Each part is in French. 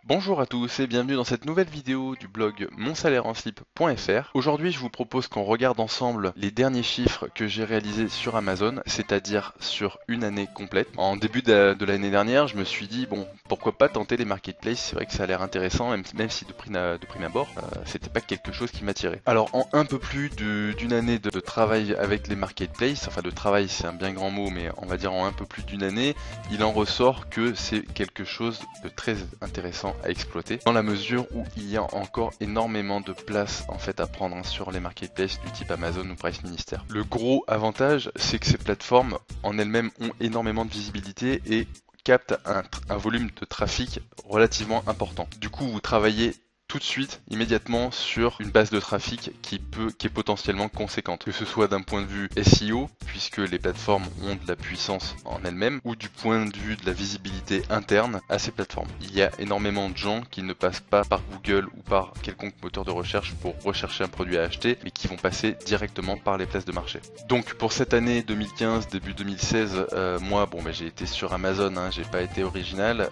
Bonjour à tous et bienvenue dans cette nouvelle vidéo du blog monsalaireenslip.fr. Aujourd'hui je vous propose qu'on regarde ensemble les derniers chiffres que j'ai réalisés sur Amazon, c'est-à-dire sur une année complète. En début de l'année dernière, je me suis dit bon, pourquoi pas tenter les marketplaces, c'est vrai que ça a l'air intéressant, même si de prime abord, c'était pas quelque chose qui m'attirait. Alors en un peu plus d'une année de travail avec les marketplaces, enfin de travail c'est un bien grand mot, mais on va dire en un peu plus d'une année, il en ressort que c'est quelque chose de très intéressant à exploiter dans la mesure où il y a encore énormément de place en fait à prendre sur les marketplaces du type Amazon ou Price Minister. Le gros avantage, c'est que ces plateformes en elles-mêmes ont énormément de visibilité et captent un volume de trafic relativement important. Du coup, vous travaillez tout de suite, immédiatement, sur une base de trafic qui est potentiellement conséquente, que ce soit d'un point de vue SEO, puisque les plateformes ont de la puissance en elles-mêmes, ou du point de vue de la visibilité interne à ces plateformes. Il y a énormément de gens qui ne passent pas par Google ou par quelconque moteur de recherche pour rechercher un produit à acheter, mais qui vont passer directement par les places de marché. Donc pour cette année 2015, début 2016, moi j'ai été sur Amazon, j'ai pas été original,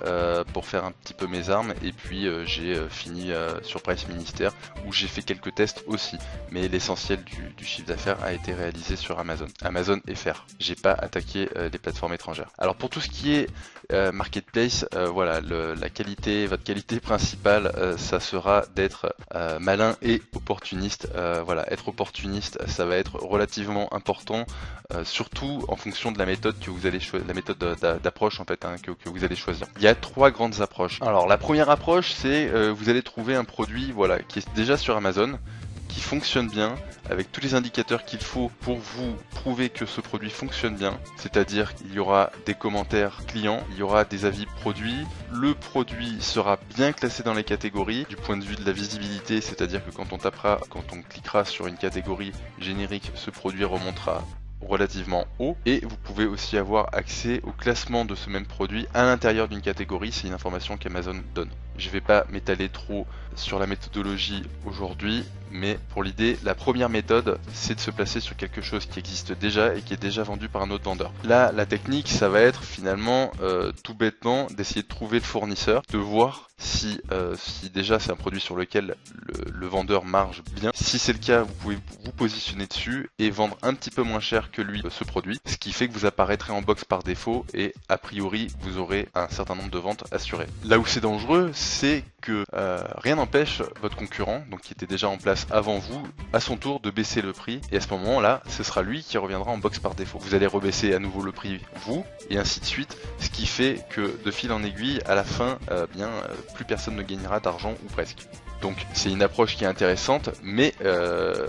pour faire un petit peu mes armes, et puis j'ai fini sur Price Minister où j'ai fait quelques tests aussi, mais l'essentiel du chiffre d'affaires a été réalisé sur Amazon FR. J'ai pas attaqué les plateformes étrangères. Alors pour tout ce qui est marketplace, voilà, votre qualité principale, ça sera d'être malin et opportuniste. Voilà, être opportuniste, ça va être relativement important, surtout en fonction de la méthode que vous allez choisir, la méthode d'approche en fait que vous allez choisir. Il y a trois grandes approches. Alors la première approche, c'est vous allez trouver un produit qui est déjà sur Amazon, qui fonctionne bien, avec tous les indicateurs qu'il faut pour vous prouver que ce produit fonctionne bien, c'est-à-dire qu'il y aura des commentaires clients, il y aura des avis produits, le produit sera bien classé dans les catégories, du point de vue de la visibilité, c'est-à-dire que quand on cliquera sur une catégorie générique, ce produit remontera relativement haut, et vous pouvez aussi avoir accès au classement de ce même produit à l'intérieur d'une catégorie, c'est une information qu'Amazon donne. Je ne vais pas m'étaler trop sur la méthodologie aujourd'hui, mais pour l'idée, la première méthode, c'est de se placer sur quelque chose qui existe déjà et qui est déjà vendu par un autre vendeur. Là, la technique, ça va être finalement tout bêtement d'essayer de trouver le fournisseur, de voir si déjà c'est un produit sur lequel le vendeur marge bien. Si c'est le cas, vous pouvez vous positionner dessus et vendre un petit peu moins cher que lui ce produit, ce qui fait que vous apparaîtrez en box par défaut et a priori vous aurez un certain nombre de ventes assurées. Là où c'est dangereux, c'est que rien n'empêche votre concurrent, donc qui était déjà en place avant vous, à son tour de baisser le prix, et à ce moment-là, ce sera lui qui reviendra en box par défaut. Vous allez rebaisser à nouveau le prix, vous, et ainsi de suite, ce qui fait que de fil en aiguille, à la fin, plus personne ne gagnera d'argent ou presque. Donc c'est une approche qui est intéressante, mais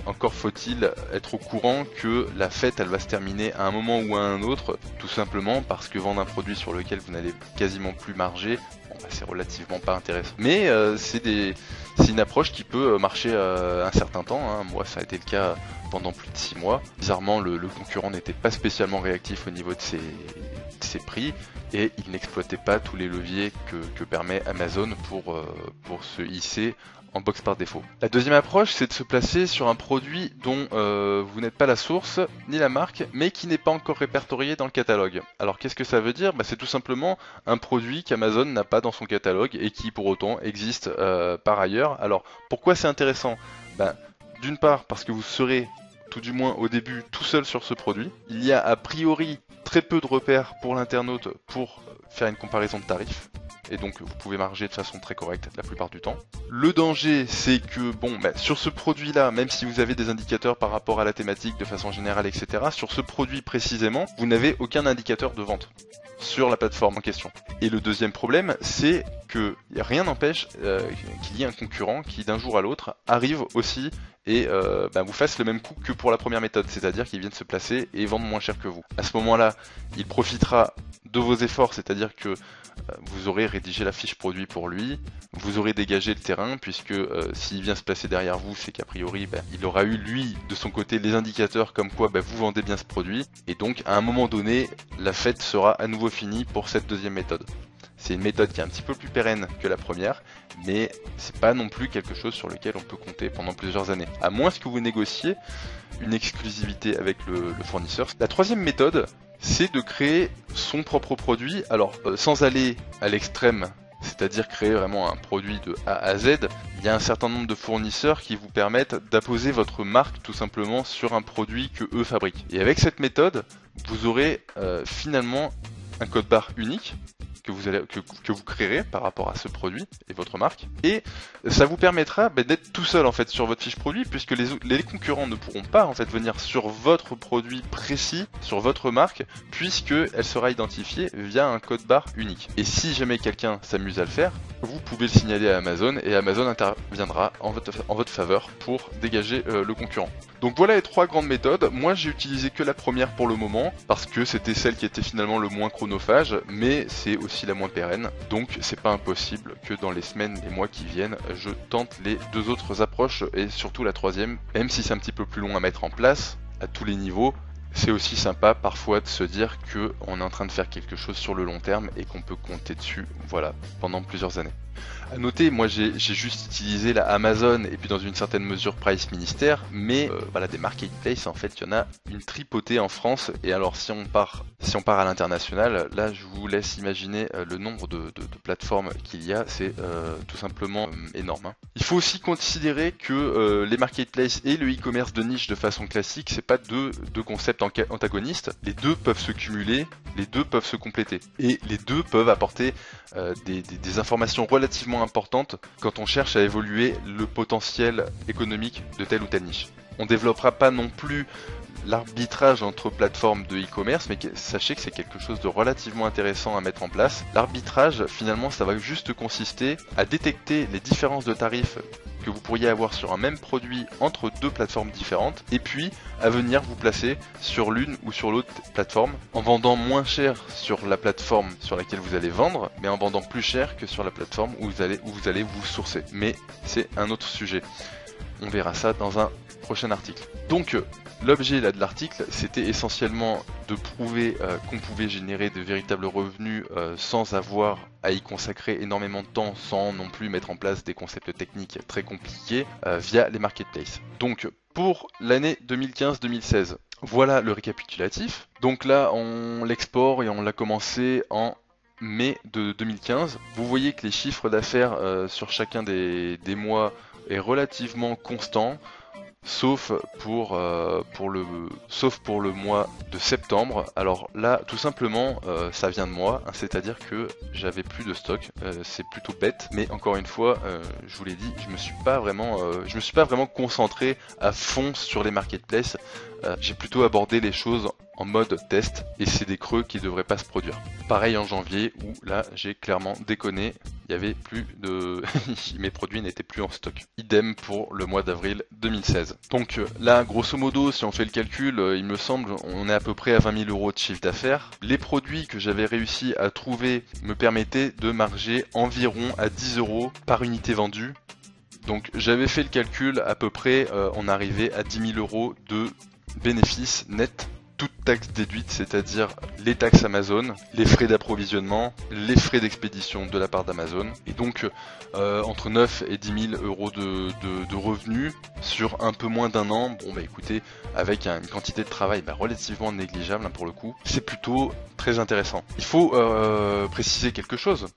encore faut-il être au courant que la fête elle va se terminer à un moment ou à un autre, tout simplement parce que vendre un produit sur lequel vous n'allez quasiment plus marger, c'est relativement pas intéressant. Mais c'est une approche qui peut marcher un certain temps, Moi ça a été le cas pendant plus de 6 mois. Bizarrement le concurrent n'était pas spécialement réactif au niveau de ses prix, et il n'exploitait pas tous les leviers que permet Amazon pour se hisser en box par défaut. La deuxième approche, c'est de se placer sur un produit dont vous n'êtes pas la source ni la marque, mais qui n'est pas encore répertorié dans le catalogue. Alors qu'est-ce que ça veut dire ? C'est tout simplement un produit qu'Amazon n'a pas dans son catalogue et qui pour autant existe par ailleurs. Alors pourquoi c'est intéressant ? D'une part parce que vous serez tout du moins au début tout seul sur ce produit. Il y a a priori très peu de repères pour l'internaute pour faire une comparaison de tarifs, et donc vous pouvez marger de façon très correcte la plupart du temps. Le danger, c'est que sur ce produit là, même si vous avez des indicateurs par rapport à la thématique de façon générale, etc., sur ce produit précisément, vous n'avez aucun indicateur de vente sur la plateforme en question. Et le deuxième problème, c'est que rien n'empêche qu'il y ait un concurrent qui d'un jour à l'autre arrive aussi et vous fasse le même coup que pour la première méthode, c'est-à-dire qu'il vienne se placer et vendre moins cher que vous. À ce moment-là, il profitera de vos efforts, c'est-à-dire que vous aurez rédigé la fiche produit pour lui, vous aurez dégagé le terrain, puisque s'il vient se placer derrière vous, c'est qu'a priori il aura eu lui de son côté les indicateurs comme quoi vous vendez bien ce produit, et donc à un moment donné la fête sera à nouveau finie pour cette deuxième méthode. C'est une méthode qui est un petit peu plus pérenne que la première, mais c'est pas non plus quelque chose sur lequel on peut compter pendant plusieurs années, à moins que vous négociez une exclusivité avec le fournisseur. La troisième méthode, c'est de créer son propre produit, alors sans aller à l'extrême c'est-à-dire créer vraiment un produit de A à Z, il y a un certain nombre de fournisseurs qui vous permettent d'apposer votre marque tout simplement sur un produit que eux fabriquent. Et avec cette méthode, vous aurez finalement un code barre unique que vous créerez par rapport à ce produit et votre marque, et ça vous permettra d'être tout seul en fait sur votre fiche produit, puisque les concurrents ne pourront pas en fait venir sur votre produit précis, sur votre marque, puisque elle sera identifiée via un code barre unique. Et si jamais quelqu'un s'amuse à le faire, vous pouvez le signaler à Amazon et Amazon interviendra en votre faveur pour dégager le concurrent. Donc voilà les 3 grandes méthodes. Moi j'ai utilisé que la première pour le moment parce que c'était celle qui était finalement le moins chronophage, mais c'est aussi la moins pérenne. Donc c'est pas impossible que dans les semaines et mois qui viennent, je tente les 2 autres approches et surtout la troisième, même si c'est un petit peu plus long à mettre en place à tous les niveaux. C'est aussi sympa parfois de se dire que on est en train de faire quelque chose sur le long terme et qu'on peut compter dessus, voilà, pendant plusieurs années. À noter, moi j'ai juste utilisé la Amazon et puis dans une certaine mesure Price Ministère, mais voilà, des marketplaces en fait il y en a une tripotée en France. Et alors si on part à l'international, là je vous laisse imaginer le nombre de plateformes qu'il y a, c'est tout simplement énorme. Il faut aussi considérer que les marketplaces et le e-commerce de niche de façon classique, c'est pas deux concepts antagonistes. Les deux peuvent se cumuler, les deux peuvent se compléter, et les deux peuvent apporter des informations relativement importantes quand on cherche à évoluer le potentiel économique de telle ou telle niche. On ne développera pas non plus l'arbitrage entre plateformes de e-commerce, mais sachez que c'est quelque chose de relativement intéressant à mettre en place. L'arbitrage, finalement, ça va juste consister à détecter les différences de tarifs que vous pourriez avoir sur un même produit entre 2 plateformes différentes, et puis à venir vous placer sur l'une ou sur l'autre plateforme en vendant moins cher sur la plateforme sur laquelle vous allez vendre, mais en vendant plus cher que sur la plateforme où vous allez vous sourcer. Mais c'est un autre sujet. On verra ça dans un prochain article. Donc l'objet là de l'article, c'était essentiellement de prouver qu'on pouvait générer de véritables revenus sans avoir à y consacrer énormément de temps, sans non plus mettre en place des concepts techniques très compliqués via les marketplaces. Donc pour l'année 2015-2016, voilà le récapitulatif. Donc là on l'export et on l'a commencé en mai de 2015. Vous voyez que les chiffres d'affaires sur chacun des mois est relativement constant, sauf pour le mois de septembre. Alors là, tout simplement, ça vient de moi, hein, c'est-à-dire que j'avais plus de stock. C'est plutôt bête, mais encore une fois, je vous l'ai dit, je me suis pas vraiment concentré à fond sur les marketplaces. J'ai plutôt abordé les choses en mode test, et c'est des creux qui devraient pas se produire. Pareil en janvier, où là j'ai clairement déconné, il y avait plus de... mes produits n'étaient plus en stock. Idem pour le mois d'avril 2016. Donc là, grosso modo, si on fait le calcul, il me semble, on est à peu près à 20 000 euros de chiffre d'affaires. Les produits que j'avais réussi à trouver me permettaient de marger environ à 10 euros par unité vendue. Donc j'avais fait le calcul, à peu près, on arrivait à 10 000 euros de bénéfices nets, toutes taxes déduites, c'est-à-dire les taxes Amazon, les frais d'approvisionnement, les frais d'expédition de la part d'Amazon, et donc entre 9 et 10 000 euros de revenus sur un peu moins d'un an. Bon bah écoutez, avec une quantité de travail relativement négligeable hein, pour le coup, c'est plutôt très intéressant. Il faut préciser quelque chose.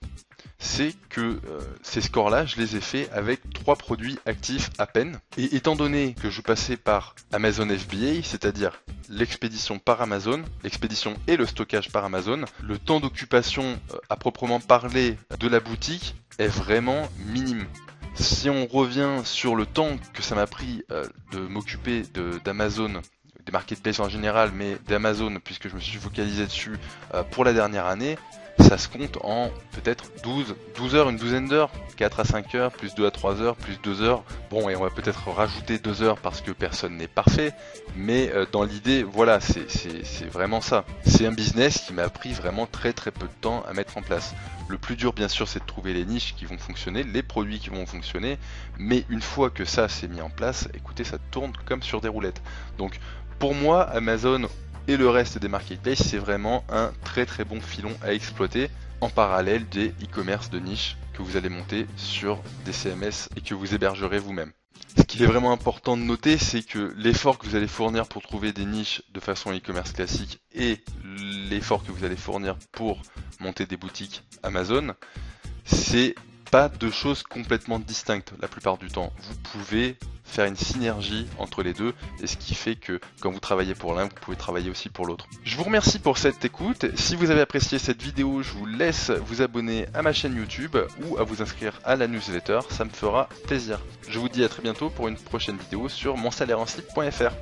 C'est que ces scores-là, je les ai faits avec 3 produits actifs à peine. Et étant donné que je passais par Amazon FBA, c'est-à-dire l'expédition par Amazon, l'expédition et le stockage par Amazon, le temps d'occupation à proprement parler de la boutique est vraiment minime. Si on revient sur le temps que ça m'a pris de m'occuper d'Amazon, des marketplaces en général, mais d'Amazon, puisque je me suis focalisé dessus pour la dernière année, ça se compte en peut-être 12 heures, une douzaine d'heures, 4 à 5 heures, plus 2 à 3 heures, plus 2 heures. Bon, et on va peut-être rajouter 2 heures parce que personne n'est parfait, mais dans l'idée, voilà, c'est vraiment ça. C'est un business qui m'a pris vraiment très peu de temps à mettre en place. Le plus dur, bien sûr, c'est de trouver les niches qui vont fonctionner, les produits qui vont fonctionner, mais une fois que ça s'est mis en place, écoutez, ça tourne comme sur des roulettes. Donc, pour moi, Amazon et le reste des marketplaces, c'est vraiment un très bon filon à exploiter en parallèle des e-commerce de niche que vous allez monter sur des CMS et que vous hébergerez vous-même. Ce qu'il est vraiment important de noter, c'est que l'effort que vous allez fournir pour trouver des niches de façon e-commerce classique et l'effort que vous allez fournir pour monter des boutiques Amazon, c'est pas deux choses complètement distinctes la plupart du temps. Vous pouvez faire une synergie entre les deux, et ce qui fait que quand vous travaillez pour l'un, vous pouvez travailler aussi pour l'autre. Je vous remercie pour cette écoute. Si vous avez apprécié cette vidéo, je vous laisse vous abonner à ma chaîne YouTube ou à vous inscrire à la newsletter, ça me fera plaisir. Je vous dis à très bientôt pour une prochaine vidéo sur monsalairenslip.fr.